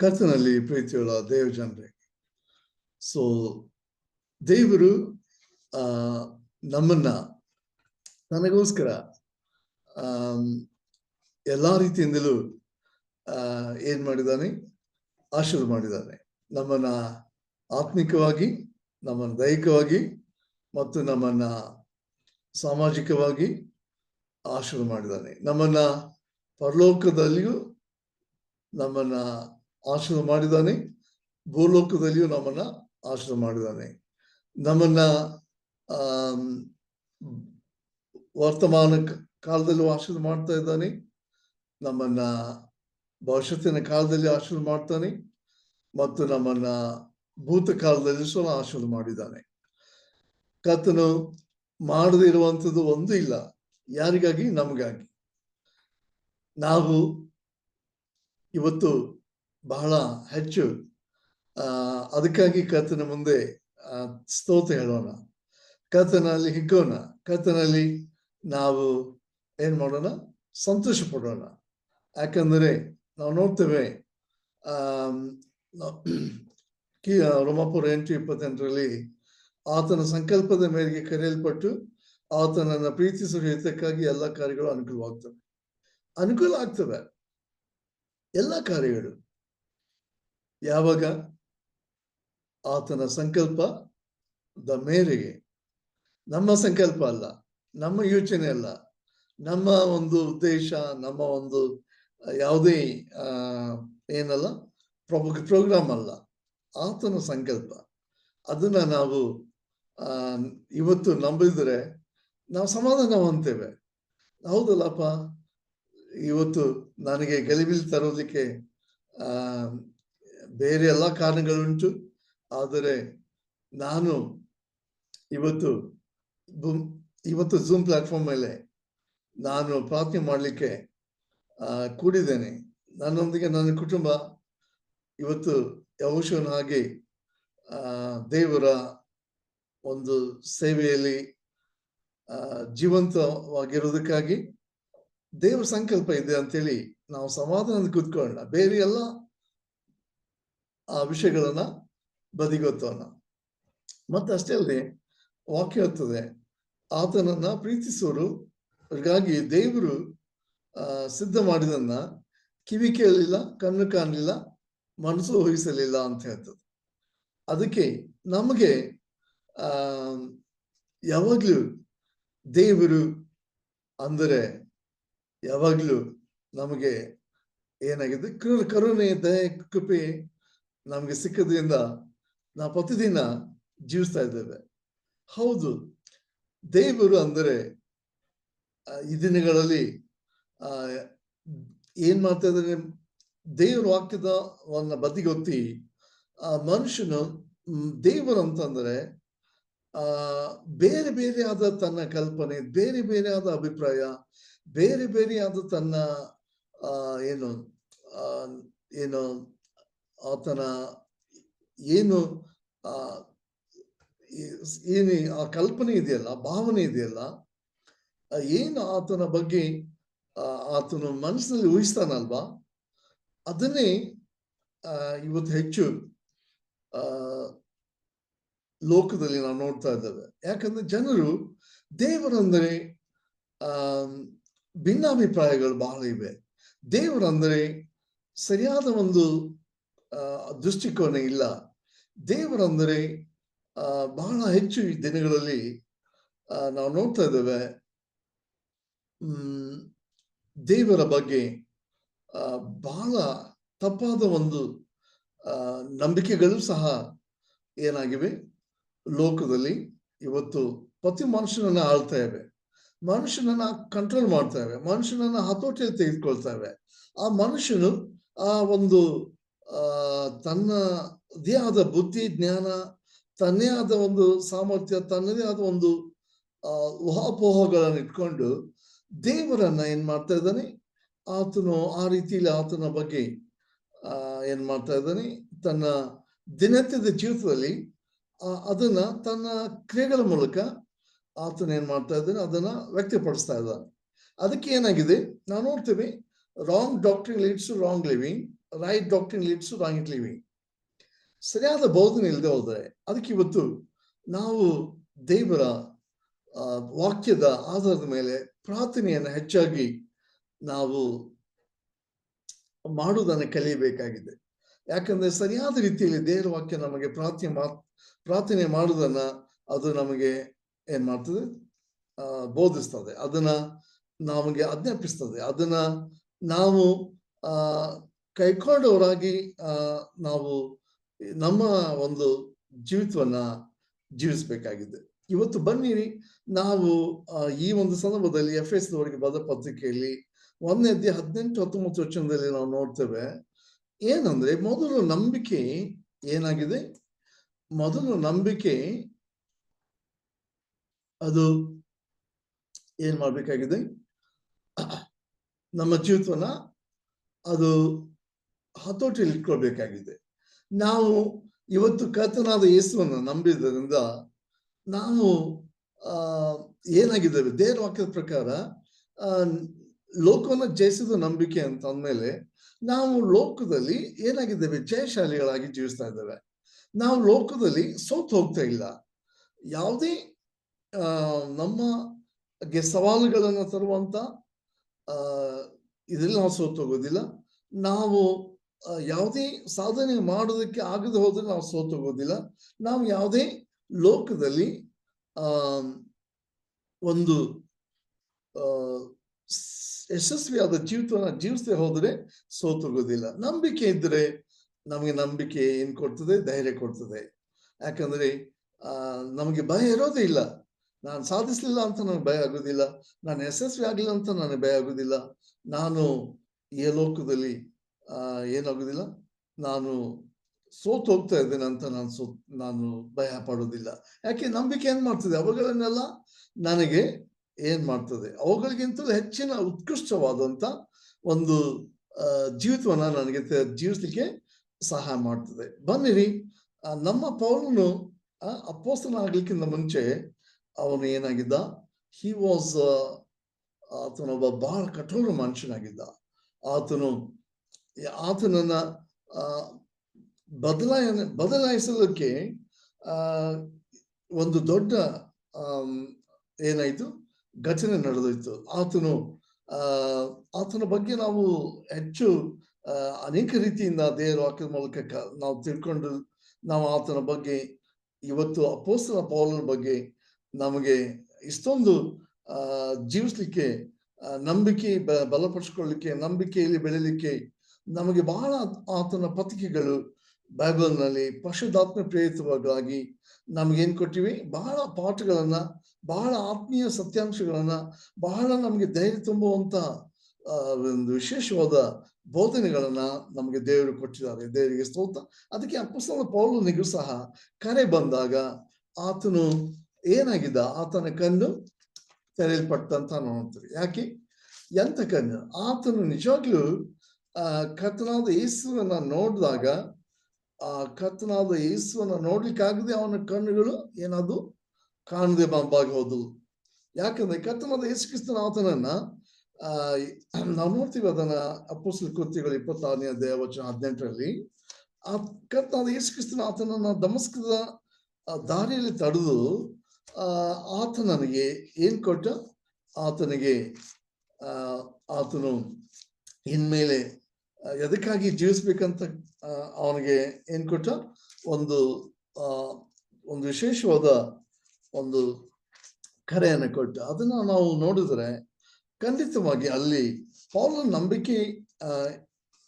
ಕರ್ತನಲ್ಲಿ ಪ್ರೀತಿಯುಳ್ಳ ದೇವಜನರೇ, ಸೊ ದೇವರು ನಮ್ಮನ್ನ ನನಗೋಸ್ಕರ ಎಲ್ಲಾ ರೀತಿಯಿಂದಲೂ ಏನ್ ಮಾಡಿದ್ದಾನೆ, ಆಶೀರ್ವಾದ ಮಾಡಿದ್ದಾನೆ. ನಮ್ಮನ್ನ ಆತ್ಮಿಕವಾಗಿ, ನಮ್ಮನ್ನ ದೈಹಿಕವಾಗಿ ಮತ್ತು ನಮ್ಮನ್ನ ಸಾಮಾಜಿಕವಾಗಿ ಆಶೀರ್ವಾದ ಮಾಡಿದ್ದಾನೆ. ನಮ್ಮನ್ನ ಪರಲೋಕದಲ್ಲಿಯೂ ನಮ್ಮನ್ನ ಆಶೀರ್ವಾದ ಮಾಡಿದ್ದಾನೆ, ಭೂಲೋಕದಲ್ಲಿಯೂ ನಮ್ಮನ್ನ ಆಶೀರ್ವಾದ ಮಾಡಿದ್ದಾನೆ. ನಮ್ಮನ್ನ ವರ್ತಮಾನ ಕಾಲದಲ್ಲೂ ಆಶೀರ್ವಾದ ಮಾಡ್ತಾ ಇದ್ದಾನೆ, ನಮ್ಮನ್ನ ಭವಿಷ್ಯತ್ತಿನ ಕಾಲದಲ್ಲಿ ಆಶೀರ್ವಾದ ಮಾಡ್ತಾನೆ ಮತ್ತು ನಮ್ಮನ್ನ ಭೂತ ಕಾಲದಲ್ಲಿ ಸಹ ಆಶೀರ್ವಾದ ಮಾಡಿದ್ದಾನೆ. ಕರ್ತನು ಮಾಡದೇ ಇರುವಂಥದ್ದು ಒಂದು ಇಲ್ಲ. ಯಾರಿಗಾಗಿ? ನಮಗಾಗಿ. ನಾವು ಇವತ್ತು ಬಹಳ ಹೆಚ್ಚು ಅದಕ್ಕಾಗಿ ಕರ್ತನ ಮುಂದೆ ಸ್ತೋತ್ರ ಹೇಳೋಣ, ಕರ್ತನಲ್ಲಿ ಹಿಗ್ಗೋಣ, ಕರ್ತನಲ್ಲಿ ನಾವು ಏನ್ ಮಾಡೋಣ, ಸಂತೋಷ ಪಡೋಣ. ಯಾಕಂದರೆ ನಾವು ನೋಡ್ತೇವೆ ರೋಮಾಪುರ 8:28 ಆತನ ಸಂಕಲ್ಪದ ಮೇರೆಗೆ ಕರೆಯಲ್ಪಟ್ಟು ಆತನನ್ನ ಪ್ರೀತಿಸುವ ಹಿತಕ್ಕಾಗಿ ಎಲ್ಲ ಕಾರ್ಯಗಳು ಅನುಕೂಲ ಆಗ್ತವೆ. ಎಲ್ಲ ಕಾರ್ಯಗಳು ಯಾವಾಗ ಆತನ ಸಂಕಲ್ಪದ ಮೇರೆಗೆ, ನಮ್ಮ ಸಂಕಲ್ಪ ಅಲ್ಲ, ನಮ್ಮ ಯೋಚನೆ ಅಲ್ಲ, ನಮ್ಮ ಒಂದು ಉದ್ದೇಶ, ನಮ್ಮ ಒಂದು ಯಾವುದೇ ಏನಲ್ಲ ಪ್ರೋಗ್ರಾಮ್ ಅಲ್ಲ, ಆತನ ಸಂಕಲ್ಪ. ಅದನ್ನ ನಾವು ಇವತ್ತು ನಂಬಿದ್ರೆ ನಾವು ಸಮಾಧಾನ ಹೊಂದ್ತೇವೆ. ಹೌದಲ್ಲಪ್ಪ, ಇವತ್ತು ನನಗೆ ಗಲಿಬಿಲಿ ತರೋದಕ್ಕೆ ಬೇರೆ ಎಲ್ಲ ಕಾರಣಗಳುಂಟು, ಆದರೆ ನಾನು ಇವತ್ತು ಝೂಮ್ ಪ್ಲಾಟ್ಫಾರ್ಮ್ ಮೇಲೆ ನಾನು ಪ್ರಾರ್ಥನೆ ಮಾಡಲಿಕ್ಕೆ ಕೂಡಿದ್ದೇನೆ. ನನ್ನೊಂದಿಗೆ ನನ್ನ ಕುಟುಂಬ ಇವತ್ತು ಯಹೋಶುವನ ಹಾಗೆ ದೇವರ ಒಂದು ಸೇವೆಯಲ್ಲಿ ಜೀವಂತವಾಗಿರೋದಕ್ಕಾಗಿ ದೇವರ ಸಂಕಲ್ಪ ಇದೆ ಅಂತೇಳಿ ನಾವು ಸಮಾಧಾನದ ಕೂತ್ಕೊಳ್ಳೋಣ. ಬೇರೆ ಎಲ್ಲ ಆ ವಿಷಯಗಳನ್ನ ಬದಿಗೊತ್ತೋಣ. ಮತ್ತೆ ಅಷ್ಟೇ ಅಲ್ಲದೆ ವಾಕ್ಯ ಇರ್ತದೆ, ಆತನನ್ನ ಪ್ರೀತಿಸೋರು ಅವ್ರಿಗಾಗಿ ದೇವರು ಸಿದ್ಧ ಮಾಡಿದನ್ನ ಕಿವಿ ಕೇಳಲಿಲ್ಲ, ಕಣ್ಣು ಕಾಣಲಿಲ್ಲ, ಮನಸ್ಸು ಊಹಿಸಲಿಲ್ಲ ಅಂತ ಹೇಳ್ತದೆ. ಅದಕ್ಕೆ ನಮಗೆ ಯಾವಾಗ್ಲೂ ದೇವರು ಅಂದರೆ ಯಾವಾಗ್ಲೂ ನಮಗೆ ಏನಾಗಿದೆ, ಕರುಣೆ, ದಯೆ, ಕೃಪೆ ನಮ್ಗೆ ಸಿಕ್ಕದ್ರಿಂದ ನಾವು ಪ್ರತಿದಿನ ಜೀವಿಸ್ತಾ ಇದ್ದೇವೆ. ಹೌದು, ದೇವರು ಅಂದರೆ ಈ ದಿನಗಳಲ್ಲಿ ಏನ್ ಮಾಡ್ತಾ ಇದ್ದಾರೆ, ದೇವರ ವಾಕ್ಯದ ಬದಿಗೊತ್ತಿ ಮನುಷ್ಯನು ದೇವರು ಅಂತಂದ್ರೆ ಬೇರೆ ಬೇರೆ ಆದ ತನ್ನ ಕಲ್ಪನೆ, ಬೇರೆ ಬೇರೆ ಆದ ಅಭಿಪ್ರಾಯ, ಬೇರೆ ಬೇರೆ ಆದ ತನ್ನ ಏನು ಏನು ಆತನ ಏನು ಏನು ಆ ಕಲ್ಪನೆ ಇದೆಯಲ್ಲ, ಭಾವನೆ ಇದೆಯಲ್ಲ, ಏನು ಆತನ ಬಗ್ಗೆ ಆತನು ಮನಸ್ಸಿನಲ್ಲಿ ಊಹಿಸ್ತಾನಲ್ವಾ, ಅದನ್ನೇ ಇವತ್ತು ಹೆಚ್ಚು ಲೋಕದಲ್ಲಿ ನಾವು ನೋಡ್ತಾ ಇದ್ದೇವೆ. ಯಾಕಂದ್ರೆ ಜನರು ದೇವರಂದರೆ ಭಿನ್ನಾಭಿಪ್ರಾಯಗಳು ಬಹಳ ಇವೆ. ದೇವರಂದರೆ ಸರಿಯಾದ ಒಂದು ದೃಷ್ಟಿಕೋನ ಇಲ್ಲ. ದೇವರಂದರೆ ಬಹಳ ಹೆಚ್ಚು ಈ ದಿನಗಳಲ್ಲಿ ನಾವು ನೋಡ್ತಾ ಇದ್ದೇವೆ, ದೇವರ ಬಗ್ಗೆ ಬಹಳ ತಪ್ಪಾದ ಒಂದು ನಂಬಿಕೆಗಳು ಸಹ ಏನಾಗಿವೆ ಲೋಕದಲ್ಲಿ. ಇವತ್ತು ಪ್ರತಿ ಮನುಷ್ಯನನ್ನ ಆಳ್ತಾ ಇವೆ, ಮನುಷ್ಯನನ್ನ ಕಂಟ್ರೋಲ್ ಮಾಡ್ತಾ ಇವೆ, ಮನುಷ್ಯನನ್ನ ಹತೋಟಿಯಲ್ಲಿ ತೆಗೆದುಕೊಳ್ತಾ ಇವೆ. ಆ ಮನುಷ್ಯನು ಆ ಒಂದು ತನ್ನದೇ ಆದ ಬುದ್ಧಿ ಜ್ಞಾನ, ತನ್ನೇ ಆದ ಒಂದು ಸಾಮರ್ಥ್ಯ, ತನ್ನದೇ ಆದ ಒಂದು ಊಹಾಪೋಹಗಳನ್ನು ಇಟ್ಕೊಂಡು ದೇವರನ್ನ ಏನ್ ಮಾಡ್ತಾ ಇದ್ದಾನೆ, ಆತನು ಆ ರೀತಿಯಲ್ಲಿ ಆತನ ಬಗ್ಗೆ ಏನ್ ಮಾಡ್ತಾ ಇದ್ದಾನೆ, ತನ್ನ ದಿನನಿತ್ಯದ ಜೀವಿತದಲ್ಲಿ ಅದನ್ನ ತನ್ನ ಕ್ರಿಯೆಗಳ ಮೂಲಕ ಆತನ ಏನ್ ಮಾಡ್ತಾ ಇದ್ದಾನೆ, ಅದನ್ನ ವ್ಯಕ್ತಪಡಿಸ್ತಾ ಇದ್ದಾನೆ. ಅದಕ್ಕೆ ಏನಾಗಿದೆ, ನಾವು ನೋಡ್ತೇವೆ wrong doctrine leads to wrong living, right doctrine leads to right living. ಸರಿಯಾದ ಬೋಧನೆ ಇಲ್ಲದೆ ಹೋದರೆ, ಅದಕ್ಕೆ ಇವತ್ತು ನಾವು ದೇವರ ವಾಕ್ಯದ ಆಧಾರದ ಮೇಲೆ ಪ್ರಾರ್ಥನೆಯನ್ನು ಹೆಚ್ಚಾಗಿ ನಾವು ಮಾಡುವುದನ್ನು ಕಲಿಯಬೇಕಾಗಿದೆ. ಯಾಕಂದ್ರೆ ಸರಿಯಾದ ರೀತಿಯಲ್ಲಿ ದೇವರ ವಾಕ್ಯ ನಮಗೆ ಪ್ರಾರ್ಥನೆ ಮಾಡುವುದನ್ನ ಅದು ನಮಗೆ ಏನ್ ಮಾಡ್ತದೆ, ಬೋಧಿಸ್ತದೆ, ಅದನ್ನ ನಮಗೆ ಆಜ್ಞಾಪಿಸ್ತದೆ. ಅದನ್ನ ನಾವು ಕೈಕೊಂಡವರಾಗಿ ನಾವು ನಮ್ಮ ಒಂದು ಜೀವಿತವನ್ನ ಜೀವಿಸಬೇಕಾಗಿದೆ. ಇವತ್ತು ಬನ್ನಿರಿ, ನಾವು ಈ ಒಂದು ಸಂದರ್ಭದಲ್ಲಿ ಎಫೆಸದವರಿಗೆ ಬರೆದ ಪತ್ರಿಕೆಯಲ್ಲಿ 1ನೇ ಅಧ್ಯಾಯ 18-19 ವಚನದಲ್ಲಿ ನಾವು ನೋಡ್ತೇವೆ. ಏನಂದ್ರೆ, ಮೊದಲು ನಂಬಿಕೆ ಏನಾಗಿದೆ, ಮೊದಲು ನಂಬಿಕೆ ಅದು ಏನ್ ಮಾಡ್ಬೇಕಾಗಿದೆ, ನಮ್ಮ ಜೀವಿತವನ್ನ ಅದು ಹತೋಟಿಯಲ್ಲಿ ಇಟ್ಕೊಳ್ಬೇಕಾಗಿದೆ. ನಾವು ಇವತ್ತು ಕರ್ತನಾದ ಯೇಸುವನ್ನ ನಂಬಿದ್ದರಿಂದ ನಾವು ಏನಾಗಿದ್ದೇವೆ, ದೇವರ ವಾಕ್ಯದ ಪ್ರಕಾರ ಲೋಕವನ್ನ ಜಯಿಸಿದ ನಂಬಿಕೆ ಅಂತ ಅಂದ್ಮೇಲೆ ನಾವು ಲೋಕದಲ್ಲಿ ಏನಾಗಿದ್ದೇವೆ, ಜಯಶಾಲಿಗಳಾಗಿ ಜೀವಿಸ್ತಾ ಇದ್ದೇವೆ. ನಾವು ಲೋಕದಲ್ಲಿ ಸೋತು ಹೋಗ್ತಾ ಇಲ್ಲ. ಯಾವುದೇ ನಮಗೆ ಸವಾಲುಗಳನ್ನು ತರುವಂತ ಇದರಲ್ಲಿ ನಾವು ಸೋತು ಹೋಗೋದಿಲ್ಲ. ನಾವು ಯಾವುದೇ ಸಾಧನೆ ಮಾಡೋದಕ್ಕೆ ಆಗದೆ ಹೋದ್ರೆ ನಾವು ಸೋತು ಹೋಗೋದಿಲ್ಲ. ನಾವು ಯಾವುದೇ ಲೋಕದಲ್ಲಿ ಒಂದು ಯಶಸ್ವಿಯಾದ ಜೀವಿತವನ್ನ ಜೀವಿಸದೆ ಹೋದ್ರೆ ಸೋತು ಹೋಗೋದಿಲ್ಲ. ನಂಬಿಕೆ ಇದ್ರೆ ನಮಗೆ ನಂಬಿಕೆ ಏನ್ ಕೊಡ್ತದೆ, ಧೈರ್ಯ ಕೊಡ್ತದೆ. ಯಾಕಂದ್ರೆ ನಮಗೆ ಭಯ ಇರೋದೇ ಇಲ್ಲ. ನಾನು ಸಾಧಿಸ್ಲಿಲ್ಲ ಅಂತ ನನಗೆ ಭಯ ಆಗೋದಿಲ್ಲ, ನಾನು ಯಶಸ್ವಿ ಆಗ್ಲಿಲ್ಲ ಅಂತ ನನಗೆ ಭಯ ಆಗೋದಿಲ್ಲ, ನಾನು ಈ ಲೋಕದಲ್ಲಿ ಏನಾಗೋದಿಲ್ಲ, ನಾನು ಸೋತು ಹೋಗ್ತಾ ಇದ್ದೇನೆ ಅಂತ ನಾನು ಭಯ ಪಡೋದಿಲ್ಲ. ಯಾಕೆ, ನಂಬಿಕೆ ಏನ್ ಮಾಡ್ತದೆ, ಅವುಗಳನ್ನೆಲ್ಲ ನನಗೆ ಏನ್ ಮಾಡ್ತದೆ, ಅವುಗಳಿಗಿಂತಲೂ ಹೆಚ್ಚಿನ ಉತ್ಕೃಷ್ಟವಾದಂತ ಒಂದು ಜೀವಿತವನ್ನ ನನಗೆ ಜೀವಿಸ್ಲಿಕ್ಕೆ ಸಹಾಯ ಮಾಡ್ತದೆ. ಬನ್ನಿರಿ, ನಮ್ಮ ಪೌಲನು ಅಪೊಸ್ತಲನಾಗ್ಲಿಕ್ಕಿಂತ ಮುಂಚೆ ಅವನು ಏನಾಗಿದ್ದ, ಹಿ ವಾಸ್ ಆತನೊಬ್ಬ ಬಹಳ ಕಠೋರ ಮನುಷ್ಯನಾಗಿದ್ದ. ಆತನನ್ನ ಬದಲಾಯಿಸಲಿಕ್ಕೆ ಒಂದು ದೊಡ್ಡ ಏನಾಯ್ತು, ಘಟನೆ ನಡೆದೋಯ್ತು. ಆತನ ಬಗ್ಗೆ ನಾವು ಹೆಚ್ಚು ಅನೇಕ ರೀತಿಯಿಂದ ದೇವರ ವಾಕ್ಯದ ಮೂಲಕ ನಾವು ತಿಳ್ಕೊಂಡು ನಾವು ಆತನ ಬಗ್ಗೆ ಇವತ್ತು ಅಪೊಸ್ತಲ ಪೌಲನ ಬಗ್ಗೆ ನಮಗೆ ಇಷ್ಟೊಂದು ಜೀವಿಸ್ಲಿಕ್ಕೆ, ನಂಬಿಕೆ ಬಲಪಡಿಸ್ಕೊಳ್ಳಿಕ್ಕೆ, ನಂಬಿಕೆಯಲ್ಲಿ ಬೆಳಿಲಿಕ್ಕೆ ನಮಗೆ ಬಹಳ ಆತನ ಪತ್ರಿಕೆಗಳು ಬೈಬಲ್ನಲ್ಲಿ ಪರಿಶುದ್ಧಾತ್ಮ ಪ್ರೇರಿತವಾಗಿ ನಮ್ಗೇನ್ ಕೊಟ್ಟಿವಿ, ಬಹಳ ಪಾಠಗಳನ್ನ, ಬಹಳ ಆತ್ಮೀಯ ಸತ್ಯಾಂಶಗಳನ್ನ, ಬಹಳ ನಮಗೆ ಧೈರ್ಯ ತುಂಬುವಂತ ಒಂದು ವಿಶೇಷವಾದ ಬೋಧನೆಗಳನ್ನ ನಮಗೆ ದೇವರು ಕೊಟ್ಟಿದ್ದಾರೆ. ದೇವರಿಗೆ ಸ್ತೋತ್ರ. ಅದಕ್ಕೆ ಅಪೊಸ್ತಲ ಪೌಲನಿಗೂ ಸಹ ಕರೆ ಬಂದಾಗ ಆತನು ಏನಾಗಿದ್ದ, ಆತನ ಕಣ್ಣು ತೆರೆಯಲ್ಪಟ್ಟಂತ ನೋಡ್ತೀವಿ. ಯಾಕೆ, ಎಂತ ಕಣ್ಣು, ಆತನು ನಿಜವಾಗ್ಲೂ ಕರ್ತನಾದ ಯೇಸುವನ್ನ ನೋಡಿದಾಗ, ಕರ್ತನಾದ ಯೇಸುವನ್ನ ನೋಡ್ಲಿಕ್ಕಾಗದೆ ಅವನ ಕಣ್ಣುಗಳು ಏನಾದ್ರು ಕಾಣದೆ ಬಂಬಾಗಿ ಹೋದವು. ಯಾಕಂದ್ರೆ ಕರ್ತನಾದ ಯೇಸು ಕ್ರಿಸ್ತನ ಆತನನ್ನ ನಾವು ನೋಡ್ತೀವಿ. ಅದನ್ನ ಅಪೊಸ್ತಲ ಕೃತ್ಯಗಳು 26ನೇ ಅಧ್ಯಾಯ ವಚನ 18ರಲ್ಲಿ ಕರ್ತನಾದ ಯೇಸು ಕ್ರಿಸ್ತನ ಆತನನ್ನ ದಮಸ್ಕದ ದಾರಿಯಲ್ಲಿ ತಡೆದು ಆತನಿಗೆ ಏನ್ ಕೊಟ್ಟ, ಆತನು ಇನ್ಮೇಲೆ ಎದಕ್ಕಾಗಿ ಜೀವಿಸ್ಬೇಕಂತ ಅವನಿಗೆ ಏನ್ ಕೊಟ್ಟ, ಒಂದು ವಿಶೇಷವಾದ ಒಂದು ಕರೆಯನ್ನು ಕೊಟ್ಟ. ಅದನ್ನ ನಾವು ನೋಡಿದ್ರೆ ಖಂಡಿತವಾಗಿ ಅಲ್ಲಿ ಪೌಲನ ನಂಬಿಕೆ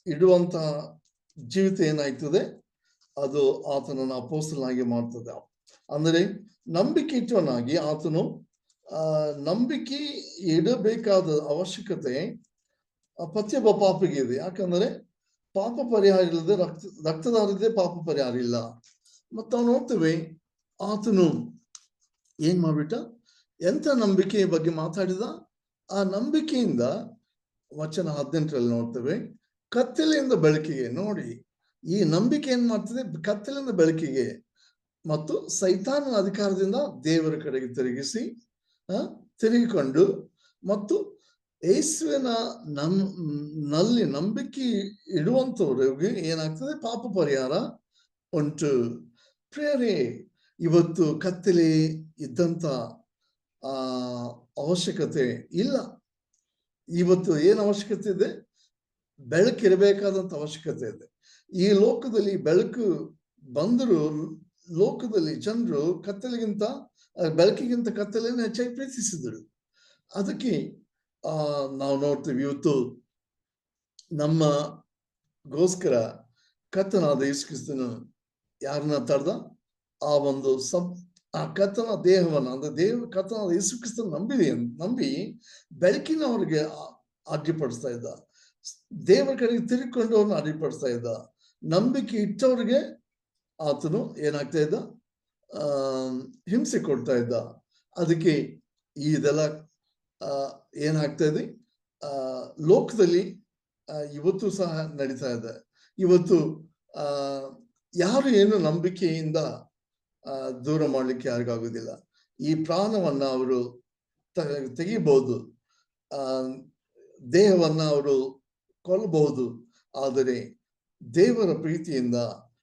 ಇಡುವಂತ ಜೀವಿತ ಏನಾಯ್ತದೆ, ಅದು ಆತನನ್ನು ಅಪೊಸ್ತಲನಾಗಿ ಮಾಡ್ತದೆ. ಅಂದರೆ ನಂಬಿಕೆ ಇಟ್ಟವನಾಗಿ ಆತನು ನಂಬಿಕೆ ಇಡಬೇಕಾದ ಅವಶ್ಯಕತೆ ಪ್ರತಿಯೊಬ್ಬ ಪಾಪಿಗೆ ಇದೆ. ಯಾಕಂದ್ರೆ ಪಾಪ ಪರಿಹಾರ ಇಲ್ಲದೆ ರಕ್ತದಾರದೇ ಪಾಪ ಪರಿಹಾರ ಇಲ್ಲ. ಮತ್ತು ನಾವು ನೋಡ್ತೇವೆ, ಆತನು ಏನ್ ಮಾಡ್ಬಿಟ್ಟ, ಎಂತ ನಂಬಿಕೆಯ ಬಗ್ಗೆ ಮಾತಾಡಿದ. ಆ ನಂಬಿಕೆಯಿಂದ ವಚನ 18ರಲ್ಲಿ ನೋಡ್ತೇವೆ, ಕತ್ತಲೆಯಿಂದ ಬೆಳಕಿಗೆ. ನೋಡಿ, ಈ ನಂಬಿಕೆ ಏನ್ ಮಾಡ್ತದೆ, ಕತ್ತಲೆಯಿಂದ ಬೆಳಕಿಗೆ ಮತ್ತು ಸೈತಾನನ ಅಧಿಕಾರದಿಂದ ದೇವರ ಕಡೆಗೆ ತಿರುಗಿಕೊಂಡು ಮತ್ತು ಯೇಸುವಿನ ನಲ್ಲಿ ನಂಬಿಕೆ ಇಡುವಂತವ್ರಿಗೆ ಏನಾಗ್ತದೆ? ಪಾಪ ಪರಿಹಾರ ಉಂಟು. ಪ್ರಿಯರೇ, ಇವತ್ತು ಕತ್ತಲೆ ಇದ್ದಂತ ಅವಶ್ಯಕತೆ ಇಲ್ಲ. ಇವತ್ತು ಏನು ಅವಶ್ಯಕತೆ ಇದೆ? ಬೆಳಕಿರಬೇಕಾದಂತ ಅವಶ್ಯಕತೆ ಇದೆ. ಈ ಲೋಕದಲ್ಲಿ ಬೆಳಕು ಬಂದರೂ ಲೋಕದಲ್ಲಿ ಜನರು ಬೆಳಕಿಗಿಂತ ಕತ್ತಲೆಯನ್ನು ಹೆಚ್ಚಾಗಿ ಪ್ರೀತಿಸಿದರು. ಅದಕ್ಕೆ ನಾವು ನೋಡ್ತೀವಿ, ಇವತ್ತು ನಮ್ಮಗೋಸ್ಕರ ಕರ್ತನಾದ ಯೇಸು ಕ್ರಿಸ್ತನು ಯಾರನ್ನ ತಡೆದ? ಆ ಒಂದು ಕರ್ತನ ದೇಹವನ್ನ, ಅಂದ್ರೆ ಕರ್ತನಾದ ಯೇಸು ಕ್ರಿಸ್ತನ ನಂಬಿ ಬೆಳಕಿನವ್ರಿಗೆ ಆಜ್ಞೆಪಡಿಸ್ತಾ ಇದ್ದ. ದೇವರ ಕಡೆಗೆ ತಿರುಗಿಕೊಂಡವ್ರನ್ನ ಅಡ್ಡಿಪಡಿಸ್ತಾ ಇದ್ದ. ನಂಬಿಕೆ ಇಟ್ಟವ್ರಿಗೆ ಆತನು ಏನಾಗ್ತಾ ಇದ್ದ? ಹಿಂಸೆ ಕೊಡ್ತಾ ಇದ್ದ. ಅದಕ್ಕೆ ಇದೆಲ್ಲ ಏನಾಗ್ತಾ ಇದೆ? ಲೋಕದಲ್ಲಿ ಇವತ್ತು ಸಹ ನಡೀತಾ ಇದೆ. ಇವತ್ತು ಯಾರು ಏನು ನಂಬಿಕೆಯಿಂದ ದೂರ ಮಾಡ್ಲಿಕ್ಕೆ ಯಾರಿಗಾಗುದಿಲ್ಲ. ಈ ಪ್ರಾಣವನ್ನ ಅವರು ತೆಗಿಬಹುದು, ದೇಹವನ್ನ ಅವರು ಕೊಲ್ಲಬಹುದು. ಆದರೆ ದೇವರ ಪ್ರೀತಿಯಿಂದ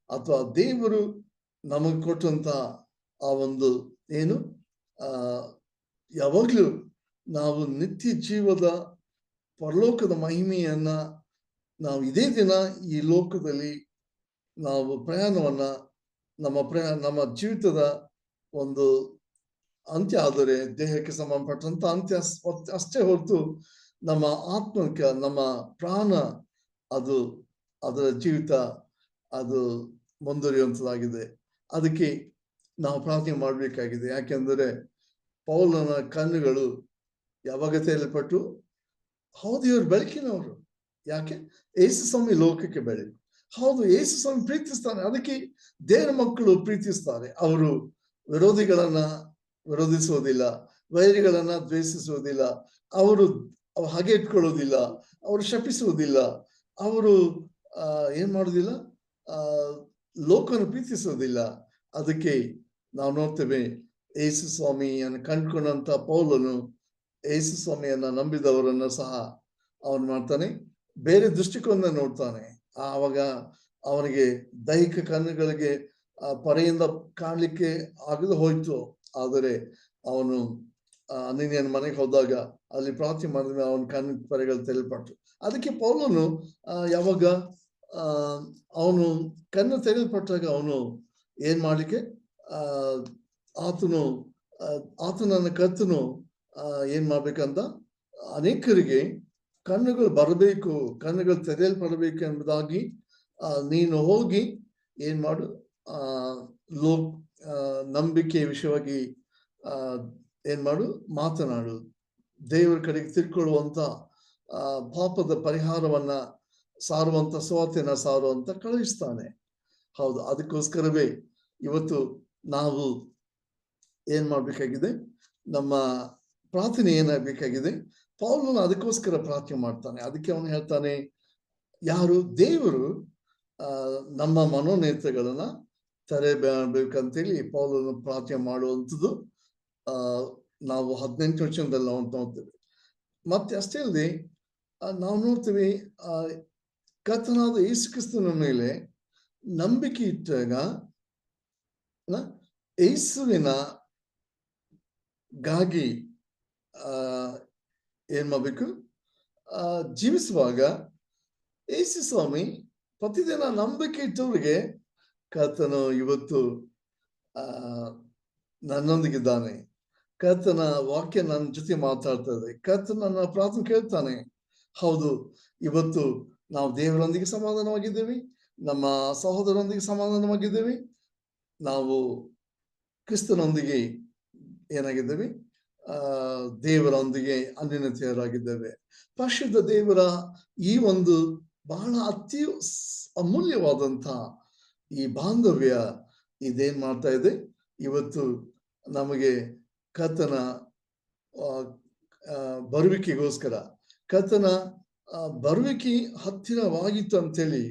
ಅಥವಾ ದೇವರು ನಮಗೆ ಕೊಟ್ಟಂತ ಆ ಒಂದು ಏನು ಯಾವಾಗ್ಲೂ ನಾವು ನಿತ್ಯ ಜೀವದ ಪರಲೋಕದ ಮಹಿಮೆಯನ್ನ ನಾವು ಇದೇ ದಿನ ಈ ಲೋಕದಲ್ಲಿ ನಾವು ಪ್ರಯಾಣವನ್ನ ನಮ್ಮ ಜೀವಿತದ ಒಂದು ಅಂತ್ಯ ಆದರೆ ದೇಹಕ್ಕೆ ಸಂಬಂಧಪಟ್ಟಂತ ಅಂತ್ಯ ಅಷ್ಟೇ ಹೊರತು ನಮ್ಮ ಆತ್ಮಕ್ಕೆ, ನಮ್ಮ ಪ್ರಾಣ ಅದರ ಜೀವಿತ ಅದು ಮುಂದುವರಿಯುವಂಥದ್ದಾಗಿದೆ. ಅದಕ್ಕೆ ನಾವು ಪ್ರಾರ್ಥನೆ ಮಾಡಬೇಕಾಗಿದೆ. ಯಾಕೆಂದರೆ ಪೌಲನ ಕಣ್ಣುಗಳು ಯಾವಾಗ ತೆರೆಯಲ್ಪಟ್ಟು? ಹೌದು, ಇವರು ಬೆಳಕಿನವರು. ಯಾಕೆ? ಯೇಸು ಸ್ವಾಮಿ ಲೋಕಕ್ಕೆ ಬೆಳಕು. ಹೌದು, ಯೇಸು ಸ್ವಾಮಿ ಪ್ರೀತಿಸ್ತಾನೆ. ಅದಕ್ಕೆ ದೇವರ ಮಕ್ಕಳು ಪ್ರೀತಿಸ್ತಾರೆ. ಅವರು ವಿರೋಧಿಗಳನ್ನ ವಿರೋಧಿಸುವುದಿಲ್ಲ, ವೈರಿಗಳನ್ನ ದ್ವೇಷಿಸುವುದಿಲ್ಲ, ಅವರು ಹಾಗೆ ಇಟ್ಕೊಳ್ಳೋದಿಲ್ಲ, ಅವರು ಶಪಿಸುವುದಿಲ್ಲ, ಅವರು ಏನ್ ಮಾಡುವುದಿಲ್ಲ, ಲೋಕವನ್ನು ಪ್ರೀತಿಸುವುದಿಲ್ಲ. ಅದಕ್ಕೆ ನಾವು ನೋಡ್ತೇವೆ, ಯೇಸು ಸ್ವಾಮಿಯನ್ನು ಕಂಡುಕೊಂಡಂತ ಪೌಲನು ಯೇಸು ಸ್ವಾಮಿಯನ್ನ ನಂಬಿದವರನ್ನ ಸಹ ಅವನು ಮಾಡ್ತಾನೆ, ಬೇರೆ ದೃಷ್ಟಿಕೋನ ನೋಡ್ತಾನೆ. ಆವಾಗ ಅವನಿಗೆ ದೈಹಿಕ ಕಣ್ಣುಗಳಿಗೆ ಪರೆಯಿಂದ ಕಾಣ್ಲಿಕ್ಕೆ ಆಗದು ಹೋಯ್ತು. ಆದರೆ ಅವನು ಅನನೀಯನ ಮನೆಗೆ ಹೋದಾಗ ಅಲ್ಲಿ ಪ್ರಾರ್ಥನೆ ಮಾಡಿದ್ರೆ ಅವನ ಕಣ್ಣು ಪರೆಗಳು ತೆರೆಯಲ್ಪಟ್ಟು. ಅದಕ್ಕೆ ಪೌಲನು ಯಾವಾಗ ಅವನು ಕಣ್ಣು ತೆರೆಯಲ್ಪಟ್ಟಾಗ ಅವನು ಏನ್ ಮಾಡ್ಲಿಕ್ಕೆ ಆತನನ್ನ ಕರ್ತನು ಏನ್ ಮಾಡ್ಬೇಕಂತ? ಅನೇಕರಿಗೆ ಕಣ್ಣುಗಳು ಬರಬೇಕು, ಕಣ್ಣುಗಳು ತೆರೆಯಲ್ಪಡಬೇಕು ಎಂಬುದಾಗಿ ನೀನು ಹೋಗಿ ಏನ್ ಮಾಡು? ನಂಬಿಕೆ ವಿಷಯವಾಗಿ ಏನ್ ಮಾಡು? ಮಾತನಾಡು. ದೇವರ ಕಡೆಗೆ ತಿರ್ಕೊಳ್ಳುವಂತ ಪಾಪದ ಪರಿಹಾರವನ್ನ ಸಾರುವಂತ ಸುವಾರ್ತೆಯನ್ನ ಸಾರುವಂತ ಕಳುಹಿಸ್ತಾನೆ. ಹೌದು, ಅದಕ್ಕೋಸ್ಕರವೇ ಇವತ್ತು ನಾವು ಏನ್ ಮಾಡ್ಬೇಕಾಗಿದೆ? ನಮ್ಮ ಪ್ರಾರ್ಥನೆ ಏನಾಗಬೇಕಾಗಿದೆ? ಪೌಲನು ಅದಕ್ಕೋಸ್ಕರ ಪ್ರಾರ್ಥನೆ ಮಾಡ್ತಾನೆ. ಅದಕ್ಕೆ ಅವನು ಹೇಳ್ತಾನೆ, ಯಾರು? ದೇವರು ನಮ್ಮ ಮನೋನೇತ್ರಗಳನ್ನ ತೆರೆಯಬೇಕಂತೇಳಿ ಪೌಲನು ಪ್ರಾರ್ಥನೆ ಮಾಡುವಂಥದ್ದು ನಾವು 18 ವರ್ಷದಲ್ಲಿ ನಾವು ನೋಡ್ತೇವೆ. ಮತ್ತೆ ಅಷ್ಟೇ ಅಲ್ಲದೆ ನಾವು ನೋಡ್ತೇವೆ, ಕರ್ತನಾದ ಯೇಸು ಕ್ರಿಸ್ತನ ಮೇಲೆ ನಂಬಿಕೆ ಇಟ್ಟಾಗ ಯೇಸುವಿನ ಗಾಗಿ ಏನ್ ಮಾಡ್ಬೇಕು? ಜೀವಿಸುವಾಗ ಯೇಸು ಸ್ವಾಮಿ ಪ್ರತಿದಿನ ನಂಬಿಕೆ ಇಟ್ಟವರಿಗೆ ಕರ್ತನು ಇವತ್ತು ನನ್ನೊಂದಿಗಿದ್ದಾನೆ, ಕರ್ತನ ವಾಕ್ಯ ನನ್ನ ಜೊತೆ ಮಾತಾಡ್ತದೆ, ಕರ್ತನ ನನ್ನ ಪ್ರಾರ್ಥನೆ ಕೇಳ್ತಾನೆ. ಹೌದು, ಇವತ್ತು ನಾವು ದೇವರೊಂದಿಗೆ ಸಮಾಧಾನವಾಗಿದ್ದೇವೆ, ನಮ್ಮ ಸಹೋದರರೊಂದಿಗೆ ಸಮಾಧಾನವಾಗಿದ್ದೇವೆ, ನಾವು ಕ್ರಿಸ್ತನೊಂದಿಗೆ ಏನಾಗಿದ್ದೇವೆ? ದೇವರೊಂದಿಗೆ ಅನ್ಯೋನ್ಯತೆಯರಾಗಿದ್ದೇವೆ. ಪರಿಶುದ್ಧ ದೇವರ ಈ ಒಂದು ಬಹಳ ಅಮೂಲ್ಯವಾದಂತ ಈ ಬಾಂಧವ್ಯ ಇದೇನ್ ಮಾಡ್ತಾ ಇದೆ? ಇವತ್ತು ನಮಗೆ ಕರ್ತನ ಬರುವಿಕೆಗೋಸ್ಕರ, ಕರ್ತನ ಬರುವಿಕೆ ಹತ್ತಿರವಾಗಿತ್ತು ಅಂತೇಳಿ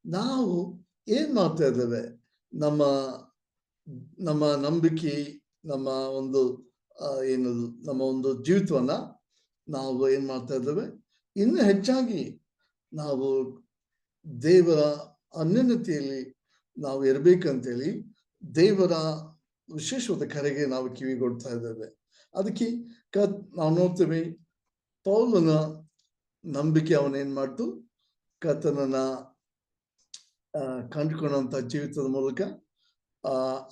ನಾವು ಏನ್ ಮಾಡ್ತಾ ಇದ್ದೇವೆ? ನಮ್ಮ ನಂಬಿಕೆ, ನಮ್ಮ ಒಂದು ನಮ್ಮ ಒಂದು ಜೀವಿತವನ್ನ ನಾವು ಏನ್ ಮಾಡ್ತಾ ಇದ್ದೇವೆ, ಇನ್ನು ಹೆಚ್ಚಾಗಿ ನಾವು ದೇವರ ಅನ್ಯೋನ್ಯತೆಯಲ್ಲಿ ನಾವು ಇರಬೇಕಂತೇಳಿ ದೇವರ ವಿಶೇಷವಾದ ಕರೆಗೆ ನಾವು ಕಿವಿಗೊಡ್ತಾ ಇದ್ದೇವೆ. ಅದಕ್ಕೆ ನಾವು ನೋಡ್ತೇವೆ, ಪೌಲನ ನಂಬಿಕೆ ಅವನೇನ್ ಮಾಡ್ತು, ಕರ್ತನನ್ನ ಕಂಡುಕೊಂಡಂತ ಜೀವಿತದ ಮೂಲಕ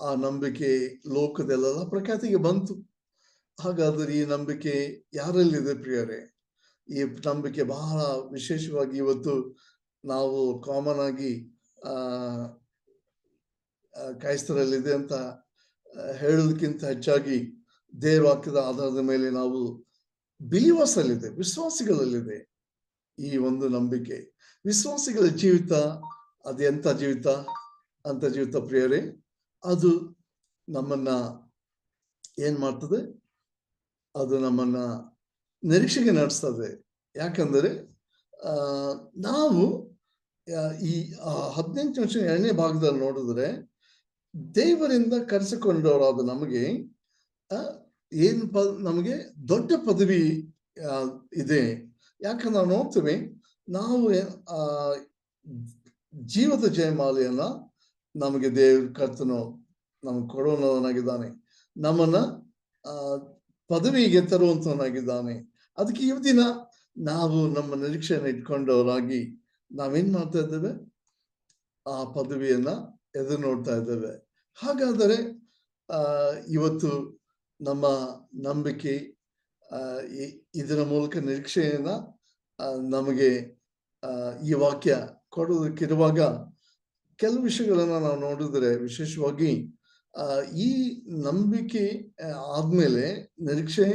ಆ ನಂಬಿಕೆ ಲೋಕದಲ್ಲೆಲ್ಲ ಪ್ರಖ್ಯಾತಿಗೆ ಬಂತು. ಹಾಗಾದ್ರೆ ಈ ನಂಬಿಕೆ ಯಾರಲ್ಲಿದೆ ಪ್ರಿಯರೇ? ಈ ನಂಬಿಕೆ ಬಹಳ ವಿಶೇಷವಾಗಿ ಇವತ್ತು ನಾವು ಕಾಮನ್ ಆಗಿ ಕ್ರೈಸ್ತರಲ್ಲಿದೆ ಅಂತ ಹೇಳೋದಕ್ಕಿಂತ ಹೆಚ್ಚಾಗಿ ದೇವರ ವಾಕ್ಯದ ಆಧಾರದ ಮೇಲೆ ನಾವು ಬಿಲೀವರ್ಸ್ ಅಲ್ಲಿದೆ, ವಿಶ್ವಾಸಿಗಳಲ್ಲಿದೆ ಈ ಒಂದು ನಂಬಿಕೆ. ವಿಶ್ವಾಸಿಗಳ ಜೀವಿತ ಅದೆಂತ ಜೀವಿತ ಅಂತ ಜೀವಿತ ಪ್ರಿಯರೇ, ಅದು ನಮ್ಮನ್ನ ಏನ್ ಮಾಡ್ತದೆ, ಅದು ನಮ್ಮನ್ನ ನಿರೀಕ್ಷೆಗೆ ನಡೆಸ್ತದೆ. ಯಾಕಂದ್ರೆ ನಾವು ಈ 18 ವರ್ಷ 2ನೇ ಭಾಗದಲ್ಲಿ ನೋಡಿದ್ರೆ ದೇವರಿಂದ ಕರೆಸಿಕೊಂಡವರಾದ ನಮಗೆ ನಮಗೆ ದೊಡ್ಡ ಪದವಿ ಇದೆ. ಯಾಕಂದ್ರೆ ನಾವು ನೋಡ್ತೇವೆ, ನಾವು ಜೀವದ ಜಯಮಾಲೆಯನ್ನ ನಮಗೆ ದೇವ್ರ ಕರ್ತನು ನಮ್ಗೆ ಕೊಡೋನವನಾಗಿದ್ದಾನೆ, ನಮ್ಮನ್ನ ಪದವಿಗೆ ತರುವಂತವನಾಗಿದ್ದಾನೆ. ಅದಕ್ಕೆ ಈ ದಿನ ನಾವು ನಮ್ಮ ನಿರೀಕ್ಷೆಯನ್ನು ಇಟ್ಕೊಂಡವರಾಗಿ ನಾವೇನ್ ಮಾಡ್ತಾ ಇದ್ದೇವೆ, ಆ ಪದವಿಯನ್ನ ಎದುರು ನೋಡ್ತಾ ಇದ್ದೇವೆ. ಹಾಗಾದರೆ ಇವತ್ತು ನಮ್ಮ ನಂಬಿಕೆ ಇದರ ಮೂಲಕ ನಿರೀಕ್ಷೆಯನ್ನ ನಮಗೆ ಈ ವಾಕ್ಯ ಕೊಡೋದಕ್ಕಿರುವಾಗ ಕೆಲವು ವಿಷಯಗಳನ್ನ ನಾವು ನೋಡಿದ್ರೆ, ವಿಶೇಷವಾಗಿ ಈ ನಂಬಿಕೆ ಆದ್ಮೇಲೆ ನಿರೀಕ್ಷೆ